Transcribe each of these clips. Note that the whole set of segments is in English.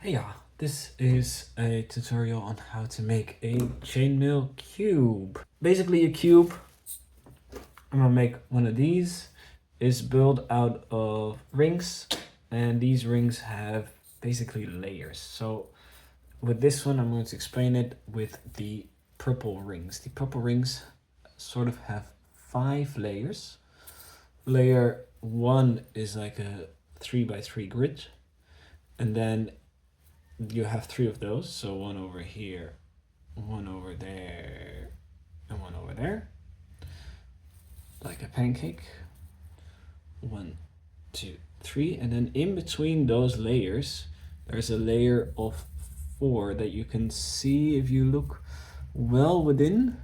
Hey this is a tutorial on how to make a chainmail cube. Basically a cube, I'm gonna make one of these, is built out of rings, and these rings have basically layers. So with this one I'm going to explain it with the purple rings. The purple rings sort of have 5 layers. Layer 1 is like a 3x3 grid, and then you have 3 of those, so one over here, one over there, and one over there, like a pancake. 1, 2, 3, and then in between those layers there's a layer of 4 that you can see if you look well within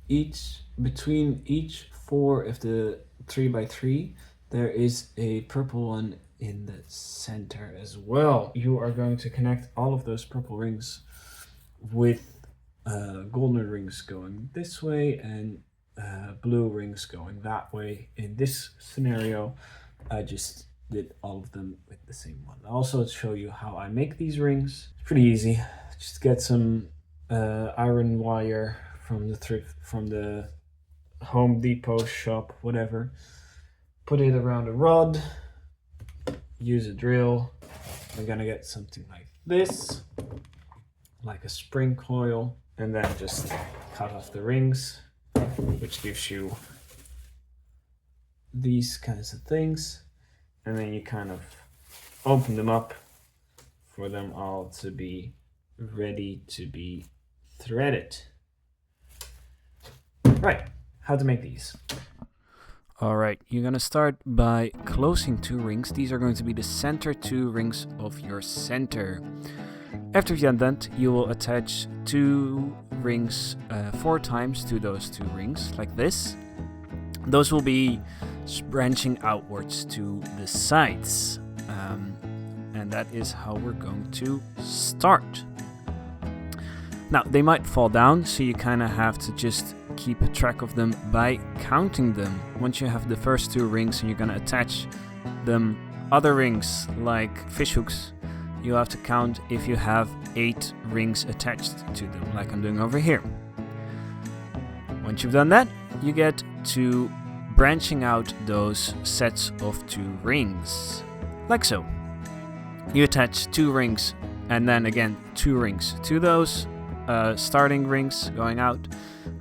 each. Between each 4 of the 3x3 there is a purple one in the center as well. You are going to connect all of those purple rings with golden rings going this way and blue rings going that way. In this scenario I just did all of them with the same one. I'll also show you how I make these rings. It's pretty easy. Just get some iron wire from the Home Depot shop, whatever. Put it around a rod, use a drill. I'm gonna get something like this, like a spring coil, and then just cut off the rings, which gives you these kinds of things, and then you kind of open them up for them all to be ready to be threaded. Right, how to make these. Alright, you're gonna start by closing 2 rings. These are going to be the center 2 rings of your center. After you've done that, you will attach 2 rings 4 times to those 2 rings, like this. Those will be branching outwards to the sides. And that is how we're going to start. Now, they might fall down, so you kind of have to just keep track of them by counting them. Once you have the first 2 rings and you're going to attach them other rings like fish hooks, you have to count if you have 8 rings attached to them, like I'm doing over here. Once you've done that, you get to branching out those sets of 2 rings, like so. You attach 2 rings and then again 2 rings to those starting rings going out.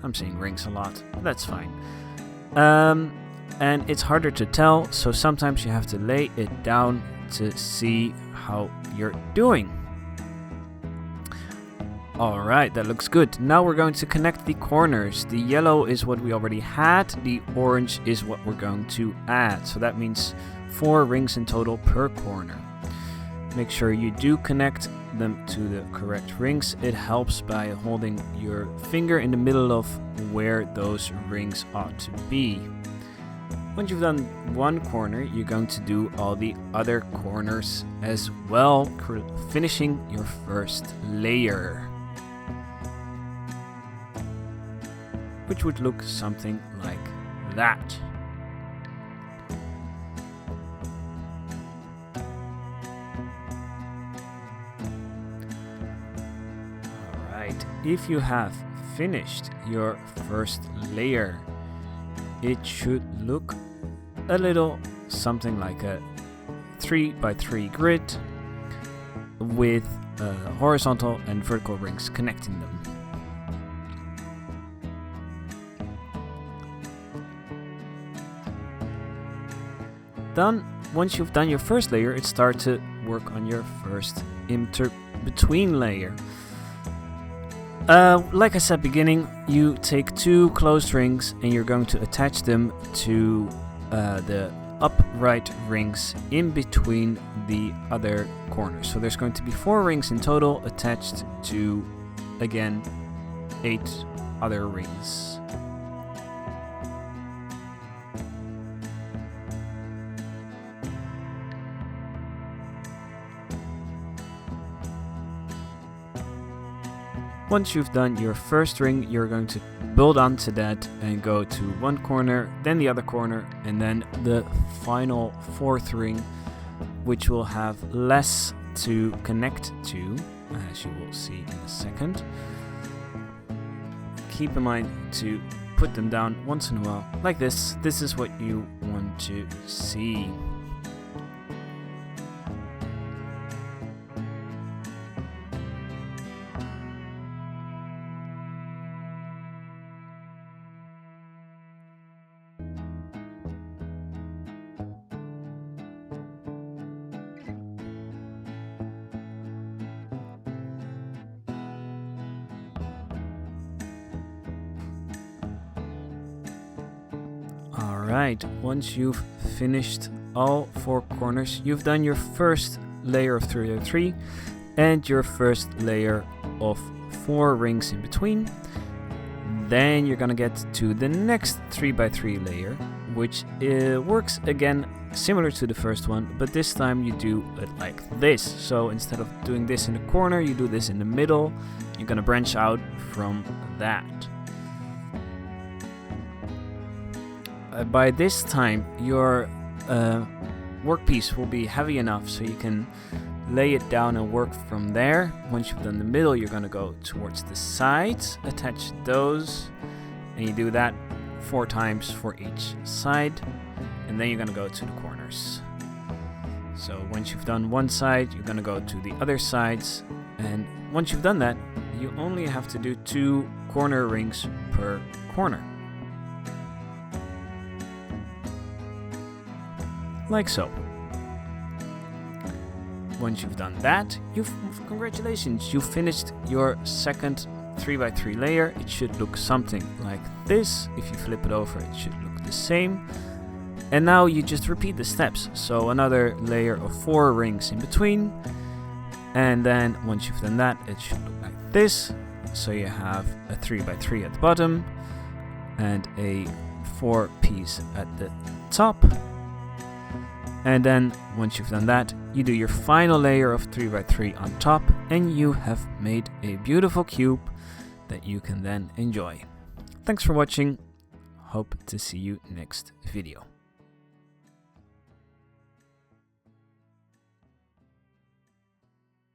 I'm saying rings a lot, but that's fine. And it's harder to tell, so sometimes you have to lay it down to see how you're doing. Alright, that looks good. Now we're going to connect the corners. The yellow is what we already had, the orange is what we're going to add. So that means 4 rings in total per corner. Make sure you do connect them to the correct rings. It helps by holding your finger in the middle of where those rings ought to be. Once you've done one corner, you're going to do all the other corners as well, finishing your first layer, which would look something like that. If you have finished your first layer, it should look a little something like a 3x3 grid with horizontal and vertical rings connecting them. Then, once you've done your first layer, it's start to work on your first between layer. Like I said beginning, you take 2 closed rings and you're going to attach them to the upright rings in between the other corners. So there's going to be 4 rings in total attached to, again, 8 other rings. Once you've done your first ring, you're going to build onto that and go to one corner, then the other corner, and then the final 4th ring, which will have less to connect to, as you will see in a second. Keep in mind to put them down once in a while, like this. This is what you want to see. Alright, once you've finished all 4 corners, you've done your first layer of 3x3 and your first layer of 4 rings in between. Then you're gonna get to the next 3x3 layer, which works again similar to the first one, but this time you do it like this. So instead of doing this in the corner, you do this in the middle. You're gonna branch out from that. By this time, your workpiece will be heavy enough so you can lay it down and work from there. Once you've done the middle, you're going to go towards the sides, attach those, and you do that 4 times for each side, and then you're going to go to the corners. So once you've done one side, you're going to go to the other sides, and once you've done that, you only have to do 2 corner rings per corner. Like so. Once you've done that, congratulations, you've finished your second 3x3 layer. It should look something like this. If you flip it over, it should look the same. And now you just repeat the steps. So another layer of 4 rings in between. And then once you've done that, it should look like this. So you have a 3x3 at the bottom and a 4 piece at the top. And then once you've done that, you do your final layer of 3x3 on top, and you have made a beautiful cube that you can then enjoy. Thanks for watching. Hope to see you next video.